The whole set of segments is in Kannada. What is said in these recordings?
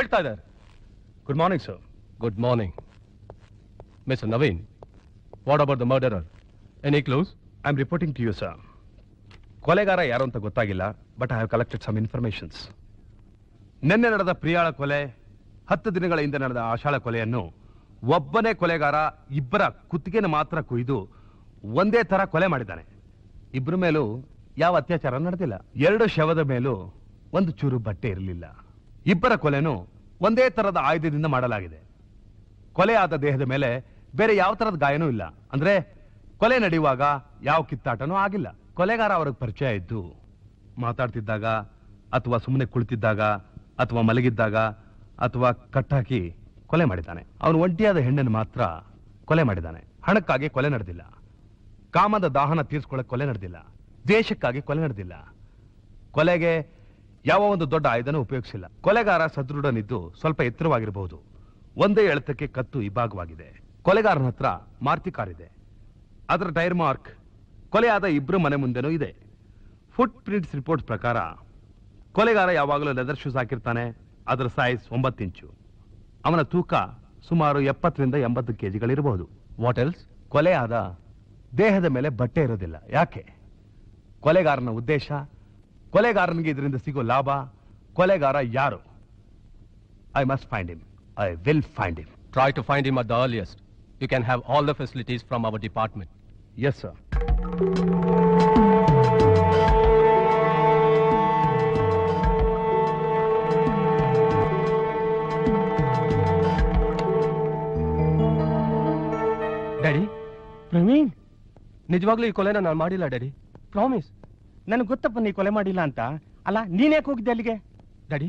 ಹೇಳ್ತಾ ಇದ್ದಾರೆ. Good morning sir. Good morning mister Naveen. What about the murderer? Any clues? I am reporting to you sir. ಕೊಲೆಗಾರ ಯಾರು ಅಂತ ಗೊತ್ತಾಗಿಲ್ಲ, but I have collected some informations. ನಿನ್ನೆ ನಡೆದ ಪ್ರಿಯಾಳ ಕೊಲೆ, 10 ದಿನಗಳ ಹಿಂದೆ ನಡೆದ ಆಶಾಳ ಕೊಲೆಯನ್ನು ಒಬ್ಬನೇ ಕೊಲೆಗಾರ ಇಬ್ಬರ ಕುತ್ತಿಗೆನ ಮಾತ್ರ ಕುಯ್ದು ಒಂದೇ ತರ ಕೊಲೆ ಮಾಡಿದ್ದಾನೆ. ಇಬ್ಬರ ಮೇಲೂ ಯಾವ ಅತ್ಯಾಚಾರ ನಡೆದಿಲ್ಲ. 2 ಶವದ ಮೇಲೂ ಒಂದು ಚೂರು ಬಟ್ಟೆ ಇರಲಿಲ್ಲ. ಇಬ್ಬರ ಕೊಲೆನೂ ಒಂದೇ ತರದ ಆಯುಧದಿಂದ ಮಾಡಲಾಗಿದೆ. ಕೊಲೆ ಆದ ದೇಹದ ಮೇಲೆ ಬೇರೆ ಯಾವ ತರದ ಗಾಯನೂ ಇಲ್ಲ. ಅಂದ್ರೆ ಕೊಲೆ ನಡೆಯುವಾಗ ಯಾವ ಕಿತ್ತಾಟನೂ ಆಗಿಲ್ಲ. ಕೊಲೆಗಾರ ಅವ್ರಿಗೆ ಪರಿಚಯ ಇದ್ದು ಮಾತಾಡ್ತಿದ್ದಾಗ, ಅಥವಾ ಸುಮ್ಮನೆ ಕುಳಿತಿದ್ದಾಗ, ಅಥವಾ ಮಲಗಿದ್ದಾಗ, ಅಥವಾ ಕಟ್ಟಾಕಿ ಕೊಲೆ ಮಾಡಿದ್ದಾನೆ. ಅವನು ಒಂಟಿಯಾದ ಹೆಣ್ಣನ್ನು ಮಾತ್ರ ಕೊಲೆ ಮಾಡಿದ್ದಾನೆ. ಹಣಕ್ಕಾಗಿ ಕೊಲೆ ನಡೆದಿಲ್ಲ. ಕಾಮದ ದಾಹನ ತೀರ್ಸ್ಕೊಳ್ಳಕ್ಕೆ ಕೊಲೆ ನಡೆದಿಲ್ಲ. ದ್ವೇಷಕ್ಕಾಗಿ ಕೊಲೆ ನಡೆದಿಲ್ಲ. ಕೊಲೆಗೆ ಯಾವ ಒಂದು ದೊಡ್ಡ ಆಯುಧನೂ ಉಪಯೋಗಿಸಿಲ್ಲ. ಕೊಲೆಗಾರ ಸದೃಢನಿದ್ದು ಸ್ವಲ್ಪ ಎತ್ತರವಾಗಿರಬಹುದು. ಒಂದೇ ಎಳೆತಕ್ಕೆ ಕತ್ತು ಇಬ್ಬಾಗವಾಗಿದೆ. ಕೊಲೆಗಾರನ ಹತ್ರ ಮಾರುತಿ ಕಾರ್ ಇದೆ. ಅದರ ಟೈರ್ ಮಾರ್ಕ್ ಕೊಲೆಯಾದ ಇಬ್ಬರು ಮನೆ ಮುಂದೆನೂ ಇದೆ. ಫುಟ್ ಪ್ರಿಂಟ್ಸ್ ರಿಪೋರ್ಟ್ಸ್ ಪ್ರಕಾರ ಕೊಲೆಗಾರ ಯಾವಾಗಲೂ ಲೆದರ್ ಶೂಸ್ ಹಾಕಿರ್ತಾನೆ. ಅದರ ಸೈಜ್ 9 ಇಂಚು. ಅವನ ತೂಕ ಸುಮಾರು 70 ರಿಂದ 80 ಕೆಜಿಗಳಿರಬಹುದು. What else? ಕೊಲೆಯಾದ ದೇಹದ ಮೇಲೆ ಬಟ್ಟೆ ಇರೋದಿಲ್ಲ. ಯಾಕೆ? ಕೊಲೆಗಾರನ ಉದ್ದೇಶ, ಕೊಲೆಗಾರನಿಗೆ ಇದರಿಂದ ಸಿಗೋ ಲಾಭ, ಕೊಲೆಗಾರ ಯಾರು? I must find him. I will find him. Try to find him at the earliest. You can have all the facilities from our department. Yes, sir. Daddy, Praveen, ನಿಜವಾಗ್ಲೂ ಈ ಕೊಲೆನ ನಾನು ಮಾಡಿಲ್ಲ ಡ್ಯಾಡಿ. ಪ್ರಾಮಿಸ್. ನನಗೆ ಗೊತ್ತಪ್ಪ ನೀ ಕೊಲೆ ಮಾಡಿಲ್ಲ ಅಂತ. ಅಲ್ಲ, ನೀನ್ಯಾಕೆ ಹೋಗಿದ್ದೆ ಅಲ್ಲಿಗೆ? ಡ್ಯಾಡಿ,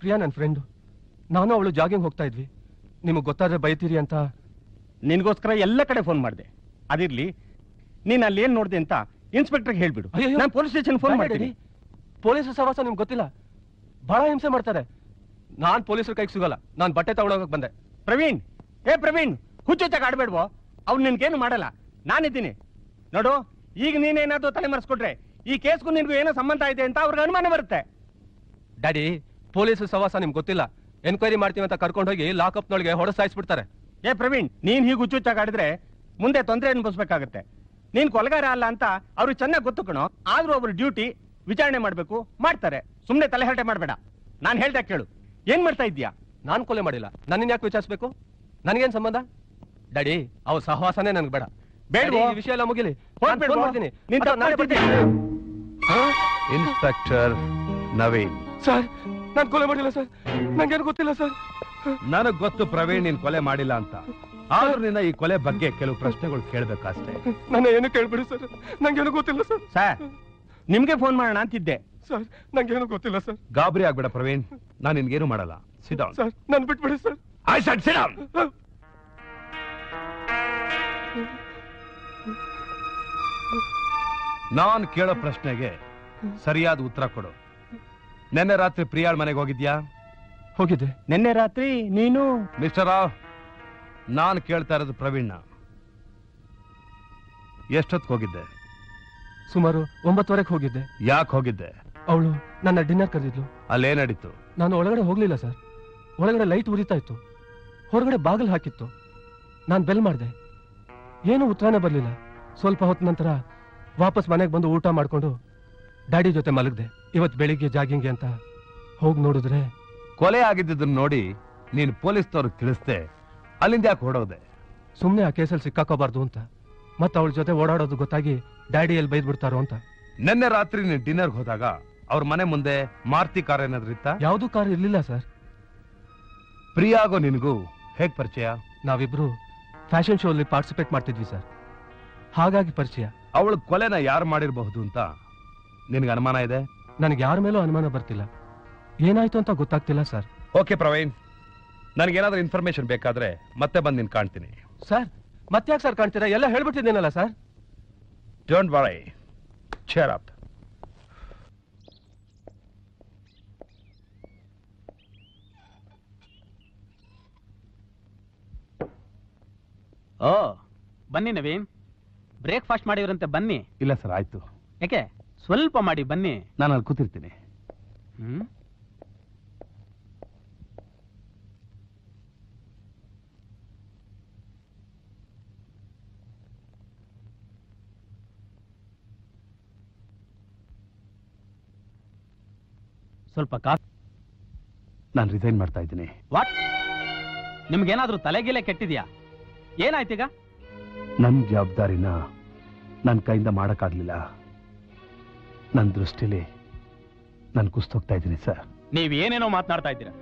ಪ್ರಿಯಾ ನನ್ನ ಫ್ರೆಂಡು. ನಾನು ಅವಳು ಜಾಗಿಂಗ್ ಹೋಗ್ತಾ ಇದ್ವಿ. ನಿಮಗೆ ಗೊತ್ತಾದ್ರೆ ಬೈತೀರಿ ಅಂತ ನಿನ್ಗೋಸ್ಕರ ಎಲ್ಲ ಕಡೆ ಫೋನ್ ಮಾಡಿದೆ. ಅದಿರ್ಲಿ, ನೀನ್ ಅಲ್ಲಿ ಏನ್ ನೋಡಿದೆ ಅಂತ ಇನ್ಸ್ಪೆಕ್ಟರ್ಗೆ ಹೇಳ್ಬಿಡು. ಅಯ್ಯಯ್ಯೋ. ನಾನು ಪೊಲೀಸ್ ಸ್ಟೇಷನ್ ಫೋನ್ ಮಾಡಿದ್ದೀನಿ. ಪೊಲೀಸರ ಸಹವಾಸ ನಿಮ್ಗೆ ಗೊತ್ತಿಲ್ಲ. ಬಹಳ ಹಿಂಸೆ ಮಾಡ್ತಾರೆ. ನಾನ್ ಪೊಲೀಸರ ಕೈಗೆ ಸಿಗಲ್ಲ. ನಾನು ಬಟ್ಟೆ ತಗೊಳೋಗಕ್ ಬಂದೆ. ಪ್ರವೀಣ್, ಪ್ರವೀಣ್, ಹುಚ್ಚುಚ್ಚಾಗ ಆಡ್ಬೇಡ್ವೋ. ಅವ್ನು ನಿನ್ಗೇನು ಮಾಡಲ್ಲ, ನಾನಿದ್ದೀನಿ ನೋಡು. ಈಗ ನೀನೇನಾದ್ರೂ ತಲೆ ಮರೆಸ್ಕೊಟ್ರೆ ಈ ಕೇಸ್ಗೂ ನಿನ್ಗೂ ಏನೋ ಸಂಬಂಧ ಇದೆ ಅಂತ ಅವ್ರಿಗೆ ಅನುಮಾನ ಬರುತ್ತೆ. ಡ್ಯಾಡಿ, ಪೊಲೀಸರ ಸಹವಾಸ ನಿಮ್ಗೆ ಗೊತ್ತಿಲ್ಲ. ಎನ್ಕ್ವೈರಿ ಮಾಡ್ತೀವಿ ಅಂತ ಕರ್ಕೊಂಡು ಹೋಗಿ ಲಾಕಪ್ನೊಳಗೆ ಹೊಡೆದು ಸಾಯಿಸ್ಬಿಡ್ತಾರೆ. ಪ್ರವೀಣ್, ನೀನ್ ಹೀಗೆ ಹುಚ್ಚುಚ್ಚಾಗ ಆಡಿದ್ರೆ ಮುಂದೆ ತೊಂದರೆ ಅನುಭವಿಸ್ಬೇಕಾಗತ್ತೆ. ನೀನ್ ಕೊಲೆಗಾರ ಅಲ್ಲ ಅಂತ ಅವ್ರಿಗೆ ಚೆನ್ನಾಗಿ ಗೊತ್ತು ಕಣೋ. ಆದ್ರೂ ಅವ್ರ ಡ್ಯೂಟಿ ವಿಚಾರಣೆ ಮಾಡ್ಬೇಕು, ಮಾಡ್ತಾರೆ. ಸುಮ್ನೆ ತಲೆಹರಟೆ ಮಾಡ್ಬೇಡ. ನಾನ್ ಹೇಳ್ದಾಗ ಕೇಳು. ಏನ್ ಮಾಡ್ತಾ ಇದ್ಯಾ? ನಾನ್ ಕೊಲೆ ಮಾಡಿಲ್ಲ. ನನ್ನನ್ ಯಾಕೆ ವಿಚಾರಿಸ್ಬೇಕು? ನನಗೇನ್ ಸಂಬಂಧ? ಡ್ಯಾಡಿ, ಅವ್ರ ಸಹವಾಸನೇ ನನ್ಗೆ ಬೇಡ. ಬೇಡ, ಈ ವಿಷಯ ಎಲ್ಲ ಮುಗಿಲಿ. ಮಾಡ್ತೀನಿ. ಇನ್ಸ್ಪೆಕ್ಟರ್ ನವೀನ್. ಸರ್, ನಾನು ಕೊಲೆ ಮಾಡಿಲ್ಲ ಸರ್. ನಂಗೇನು ಗೊತ್ತಿಲ್ಲ ಸರ್. ನನಗ್ ಗೊತ್ತು ಪ್ರವೀಣ್ ನೀನ್ ಕೊಲೆ ಮಾಡಿಲ್ಲ ಅಂತ. ಆದ್ರೂ ನಿನ್ನ ಈ ಕೊಲೆ ಬಗ್ಗೆ ಕೆಲವು ಪ್ರಶ್ನೆಗಳು ಕೇಳ್ಬೇಕಷ್ಟೇ. ನನ್ನ ಏನು ಕೇಳ್ಬಿಡಿ ಸರ್. ನಂಗೇನು ಗೊತ್ತಿಲ್ಲ ಸರ್. ಸರ್, ನಿಮ್ಗೆ ಫೋನ್ ಮಾಡೋಣ ಅಂತಿದ್ದೆ. ಸರ್, ನಂಗೇನು ಗೊತ್ತಿಲ್ಲ ಸರ್. ಗಾಬರಿ ಆಗ್ಬೇಡ ಪ್ರವೀಣ್, ನಾನು ನಿನ್ಗೇನು ಮಾಡಲ್ಲ. Sit down. ಸರ್, ನನ್ ಬಿಟ್ಬಿಡಿ sir. I said sit down. ನಾನ್ ಕೇಳೋ ಪ್ರಶ್ನೆಗೆ ಸರಿಯಾದ ಉತ್ತರ ಕೊಡು. ನಿನ್ನೆ ರಾತ್ರಿ ಪ್ರಿಯಾಳ್ ಮನೆಗೆ ಹೋಗಿದ್ಯಾ? ಹೋಗಿದ್ದೆ. ನಿನ್ನೆ ರಾತ್ರಿ ನೀನು? ಮಿಸ್ಟರ್ ರಾವ್, ನಾನು ಕೇಳ್ತಾ ಇರೋದು ಪ್ರವೀಣ್ನ. ಎಷ್ಟೊತ್ತು ಹೋಗಿದ್ದೆ? ಸುಮಾರು 9:15 ಹೋಗಿದ್ದೆ. ಯಾಕೆ ಹೋಗಿದ್ದೆ? ಅವಳು ನನ್ನ ಡಿನ್ನರ್ ಕರೆದಿದ್ಲು. ಅಲ್ಲೇ ನಡೀತು? ನಾನು ಒಳಗಡೆ ಹೋಗ್ಲಿಲ್ಲ ಸರ್. ಒಳಗಡೆ ಲೈಟ್ ಉರಿತಾ ಇತ್ತು. ಹೊರಗಡೆ ಬಾಗಿಲು ಹಾಕಿತ್ತು. ನಾನು ಬೆಲ್ ಮಾಡಿದೆ. ಏನೂ ಉತ್ತರನೇ ಬರಲಿಲ್ಲ. ಸ್ವಲ್ಪ ಹೊತ್ತ ನಂತರ ವಾಪಸ್ ಮನೆಗೆ ಬಂದು ಊಟ ಮಾಡ್ಕೊಂಡು ಡ್ಯಾಡಿ ಜೊತೆ ಮಲಗಿದೆ. ಇವತ್ತು ಬೆಳಿಗ್ಗೆ ಜಾಗಿಂಗ್ಗೆ ಅಂತ ಹೋಗಿ ನೋಡಿದ್ರೆ ಕೊಲೆ ಆಗಿದ್ದನ್ನು ನೋಡಿ ನೀನು ಪೊಲೀಸ್ನವ್ರಿಗೆ ತಿಳಿಸ್ದೆ. ಅಲ್ಲಿಂದ ಯಾಕೆ ಹೊಡೋದೆ? ಸುಮ್ಮನೆ ಆ ಕೇಸಲ್ಲಿ ಸಿಕ್ಕಾಕೋಬಾರ್ದು ಅಂತ. ಮತ್ತೆ ಅವಳ ಜೊತೆ ಓಡಾಡೋದು ಗೊತ್ತಾಗಿ ಡ್ಯಾಡಿ ಎಲ್ಲಿ ಬೈದ್ ಬಿಡ್ತಾರೋ ಅಂತ. ನಿನ್ನೆ ರಾತ್ರಿ ನೀನು ಡಿನ್ನರ್ಗೆ ಹೋದಾಗ ಅವ್ರ ಮನೆ ಮುಂದೆ ಮಾರುತಿ ಕಾರ್ ಏನಾದ್ರೂ ಇತ್ತಾ? ಯಾವ್ದು ಕಾರ್ ಇರ್ಲಿಲ್ಲ ಸರ್. ಪ್ರಿಯಾಗೋ ನಿನಗೂ ಹೇಗ್ ಪರಿಚಯ? ನಾವಿಬ್ರು ಫ್ಯಾಷನ್ ಶೋ ಅಲ್ಲಿ ಪಾರ್ಟಿಸಿಪೇಟ್ ಮಾಡ್ತಿದ್ವಿ ಸರ್. ಹಾಗಾಗಿ ಪರಿಚಯ. ಅವಳ ಕೊಲೆನ ಯಾರು ಮಾಡಿರಬಹುದು ಅಂತ ನಿನಗೆ ಅನುಮಾನ ಇದೆ? ನನಗೆ ಯಾರ ಮೇಲೂ ಅನುಮಾನ ಬರ್ತಿಲ್ಲ. ಏನಾಯ್ತು ಅಂತ ಗೊತ್ತಾಗ್ತಿಲ್ಲ ಸರ್. ಓಕೆ ಪ್ರವೀಣ್, ನನಗೇನಾದ್ರೂ ಇನ್ಫಾರ್ಮೇಶನ್ ಬೇಕಾದ್ರೆ ಮತ್ತೆ ಬಂದು ನಿನ್ ಕಾಣ್ತೀನಿ. ಸರ್, ಮತ್ತೆ ಯಾಕೆ ಸರ್ ಕಾಣ್ತೀರಾ? ಎಲ್ಲ ಹೇಳ್ಬಿಟ್ಟಿದ್ದೇನಲ್ಲ sir. Don't worry, chair up. ಓ, ಬನ್ನಿ ನವೀನ್. ಬ್ರೇಕ್ಫಾಸ್ಟ್ ಮಾಡಿದ್ರಂತೆ, ಬನ್ನಿ. ಇಲ್ಲ ಸರ್, ಆಯ್ತು. ಯಾಕೆ? ಸ್ವಲ್ಪ ಮಾಡಿ ಬನ್ನಿ. ನಾನು ಅಲ್ಲಿ ಕೂತಿರ್ತೀನಿ. ಸ್ವಲ್ಪ ಕಾಫಿ. ನಾನು ರಿಸೈನ್ ಮಾಡ್ತಾ ಇದ್ದೀನಿ. ವಾಟ್? ನಿಮ್ಗೇನಾದ್ರೂ ತಲೆಗಿಲೆ ಕೆಟ್ಟಿದ್ಯಾ? ಏನಾಯ್ತೀಗ? ನನ್ನ ಜವಾಬ್ದಾರಿನ ನನ್ನ ಕೈಯಿಂದ ಮಾಡೋಕ್ಕಾಗಲಿಲ್ಲ. ನನ್ನ ದೃಷ್ಟಿಲಿ ನಾನು ಕುಸ್ತೋಗ್ತಾ ಇದ್ದೀನಿ ಸರ್. ನೀವ್ ಏನೇನೋ ಮಾತನಾಡ್ತಾ ಇದ್ದೀರಾ.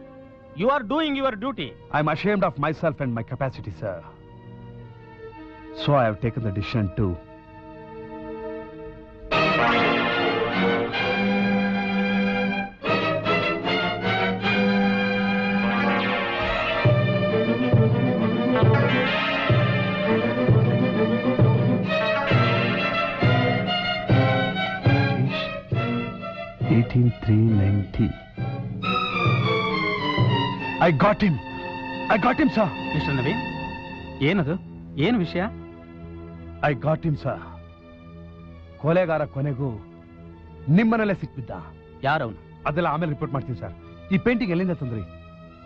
You are doing your duty. I am ashamed of myself and my capacity, sir. So I have taken the decision to I got him, sir. Mister Naveen, ಏನದು? ಏನು ವಿಷಯ? I got him, sir. ಕೊಲೆಗಾರ ಕೊನೆಗೂ ನಿಮ್ಮನಲ್ಲೇ ಸಿಕ್ಬಿದ್ದ. ಯಾರವನು? ಅದೆಲ್ಲ ಆಮೇಲೆ ರಿಪೋರ್ಟ್ ಮಾಡ್ತೀನಿ ಸರ್. ಈ ಪೇಂಟಿಂಗ್ ಎಲ್ಲಿಂದ ತಂದ್ರಿ?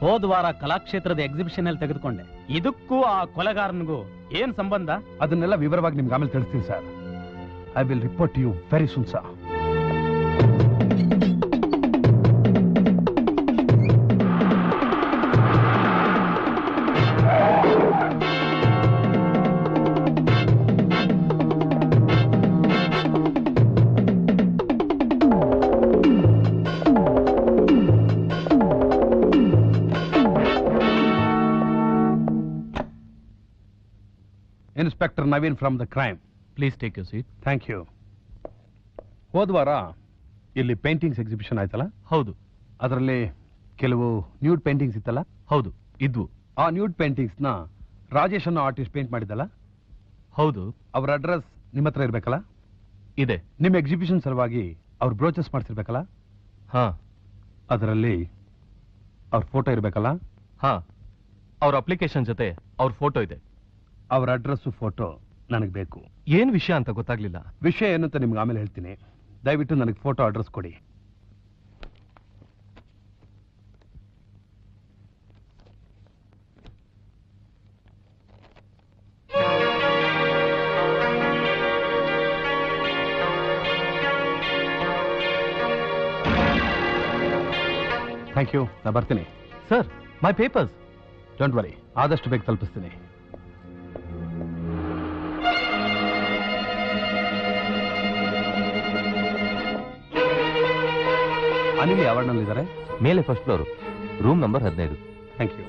ಹೋದ ವಾರ ಕಲಾಕ್ಷೇತ್ರದ ಎಕ್ಸಿಬಿಷನ್ ಅಲ್ಲಿ ತೆಗೆದುಕೊಂಡೆ. ಇದಕ್ಕೂ ಆ ಕೊಲೆಗಾರನಿಗೂ ಏನ್ ಸಂಬಂಧ? ಅದನ್ನೆಲ್ಲ ವಿವರವಾಗಿ ನಿಮ್ಗೆ ಆಮೇಲೆ ತಿಳಿಸ್ತೀನಿ sir. I will report you very soon sir. Inspector Naveen from the crime. Please take you seat. Thank you. ಹೋದ ವಾರ ಇಲ್ಲಿ ಪೇಂಟಿಂಗ್ಸ್ ಎಕ್ಸಿಬಿಷನ್ ಆಯ್ತಲ್ಲ? ಹೌದು. ಅದರಲ್ಲಿ ಕೆಲವು ನ್ಯೂಡ್ ಪೇಂಟಿಂಗ್ಸ್ ಇತ್ತಲ್ಲ? ಹೌದು, ಇದ್ವು. ಆ ನ್ಯೂಡ್ ಪೇಂಟಿಂಗ್ಸ್ ನ ರಾಜೇಶ್ ಅನ್ನೋ ಆರ್ಟಿಸ್ಟ್ ಪೇಂಟ್ ಮಾಡಿದ್ದಲ್ಲ? ಹೌದು. ಅವ್ರ ಅಡ್ರೆಸ್ ನಿಮ್ಮ ಹತ್ರ ಇರ್ಬೇಕಲ್ಲ? ಇದೆ. ನಿಮ್ಮ ಎಕ್ಸಿಬಿಷನ್ ಸಲುವಾಗಿ ಅವ್ರ ಬ್ರೋಚಸ್ ಮಾಡ್ತಿರ್ಬೇಕಲ್ಲ? ಹಾ. ಅದರಲ್ಲಿ ಅವ್ರ ಫೋಟೋ ಇರ್ಬೇಕಲ್ಲ? ಹಾ. ಅವ್ರ ಅಪ್ಲಿಕೇಶನ್ ಜೊತೆ ಅವ್ರ ಫೋಟೋ ಇದೆ. ಅವ್ರ ಅಡ್ರೆಸ್ ಫೋಟೋ ನನಗೆ ಬೇಕು. ಏನ್ ವಿಷಯ ಅಂತ ಗೊತ್ತಾಗ್ಲಿಲ್ಲ. ವಿಷಯ ಏನು ಅಂತ ನಿಮ್ಗೆ ಆಮೇಲೆ ಹೇಳ್ತೀನಿ. ದಯವಿಟ್ಟು ನನಗೆ ಫೋಟೋ ಅಡ್ರೆಸ್ ಕೊಡಿ. Thank you. ನಾ ಬರ್ತೀನಿ. Sir, my papers. Don't worry, ಆದಷ್ಟು ಬೇಗ ತಲುಪಿಸ್ತೀನಿ. ಅನಿಲ್ ಯಾವ ವಾರ್ಡ್ನಲ್ಲಿದ್ದಾರೆ? ಮೇಲೆ first floor, room number 15. Thank you.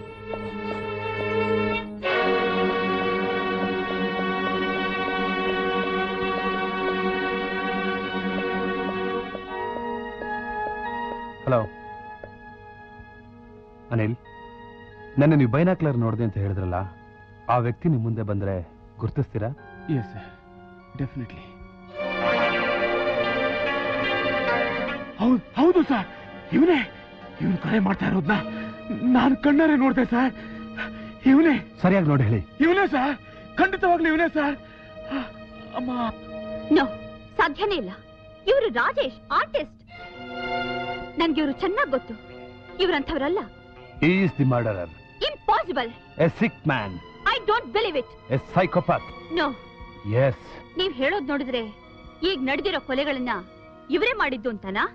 Hello Anil, ನನ್ನ ನೀವು ಬೈನಾಕ್ಲರ್ ನೋಡಿದೆ ಅಂತ ಹೇಳಿದ್ರಲ್ಲ, ಆ ವ್ಯಕ್ತಿ ನಿಮ್ಮ ಮುಂದೆ ಬಂದ್ರೆ ಗುರ್ತಿಸ್ತೀರಾ? Yes sir, definitely. ಹೌದು ಸರ್, ಇವನೇ ಕೊಲೆ ಮಾಡ್ತಾ ಇರೋದ್ನ ನಾನು ಕಣ್ಣಾರೆ ನೋಡ್ದೆ ಸರ್. ಇವನೇ. ಸರಿಯಾಗಿ ನೋಡಿ ಹೇಳಿ. ಇವನೇ ಸರ್, ಖಂಡಿತವಾಗ್ಲೂ ಇವನೇ ಸರ್. ಅಮ್ಮ. ನೋ, ಸಾಧ್ಯನೇ ಇಲ್ಲ. ಇವರು ರಾಜೇಶ್, ಆರ್ಟಿಸ್ಟ್. ನನ್ಗೆ ಇವರು ಚೆನ್ನಾಗಿ ಗೊತ್ತು. ಇವರಂಥವರಲ್ಲ. He is the murderer. Impossible. A sick man. I don't believe it. A psychopath. No. Yes. ನೀವ್ ಹೇಳೋದ್ ನೋಡಿದ್ರೆ ಈಗ ನಡೆದಿರೋ ಕೊಲೆಗಳನ್ನ ಇವರೇ ಮಾಡಿದ್ದು ಅಂತಾನಾ?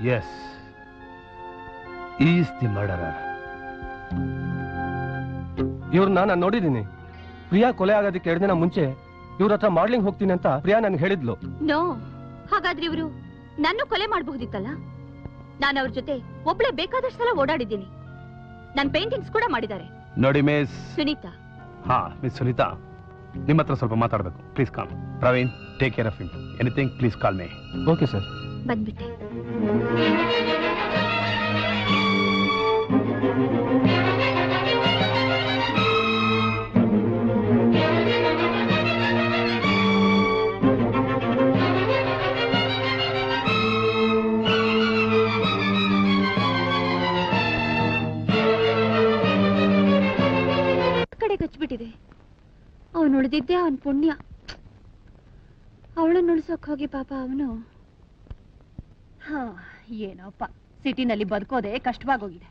Yes. He is the murderer. ಇವ್ರನ್ನ ನಾನು ನೋಡಿದ್ದೀನಿ. ಪ್ರಿಯಾ ಕೊಲೆ ಆಗೋದಕ್ಕೆ 2 ದಿನ ಮುಂಚೆ ಇವ್ರ ಹತ್ರ ಮಾಡ್ಲಿಂಗ್ ಹೋಗ್ತೀನಿ ಅಂತ ಪ್ರಿಯಾ ನನ್ಗೆ ಹೇಳಿದ್ಲು. ನೋ, ಹಾಗಾದ್ರೆ ಇವರು ನನ್ನ ಕೊಲೆ ಮಾಡಬಹುದಿತ್ತಲ್ಲ. ನಾನು ಅವ್ರ ಜೊತೆ ಒಬ್ಳೆ ಬೇಕಾದಷ್ಟು ಸಲ ಓಡಾಡಿದ್ದೀನಿ. ನನ್ನ ಪೇಂಟಿಂಗ್ಸ್ ಕೂಡ ಮಾಡಿದ್ದಾರೆ. ನೋಡಿ ಮಿಸ್ ಸುನೀತಾ. ಹಾ, ಮಿಸ್ ಸುನೀತಾ, ನಿಮ್ಮ ಹತ್ರ ಸ್ವಲ್ಪ ಮಾತಾಡಬೇಕು. Please come. Praveen, take care of him. Anything please call me. Okay sir. ಬಂದ್ಬಿಟ್ಟೆ. ಕಚ್ಬಿಟ್ಟಿದೆ. ಅವನು ಉಳಿದಿದ್ದೆ ಅವನ್ ಪುಣ್ಯ. ಅವಳನ್ನು ಉಳಿಸೋಕ್ ಹೋಗಿ ಪಾಪ ಅವನು. ಏನೋಪ್ಪ, ಸಿಟಿನಲ್ಲಿ ಬದುಕೋದೆ ಕಷ್ಟವಾಗೋಗಿದೆ.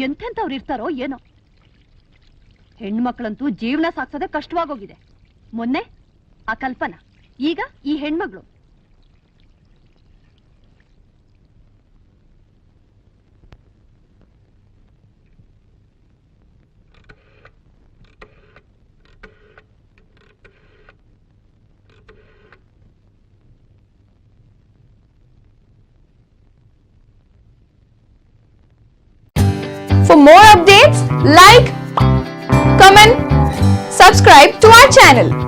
ಎಂತೆಂಥವ್ರು ಇರ್ತಾರೋ ಏನೋ. ಹೆಣ್ಮಕ್ಳಂತೂ ಜೀವನ ಸಾಕ್ಸೋದೆ ಕಷ್ಟವಾಗೋಗಿದೆ. ಮೊನ್ನೆ ಆ ಕಲ್ಪನಾ, ಈಗ ಈ ಹೆಣ್ಮಗಳು. For more updates, like, comment, subscribe to our channel.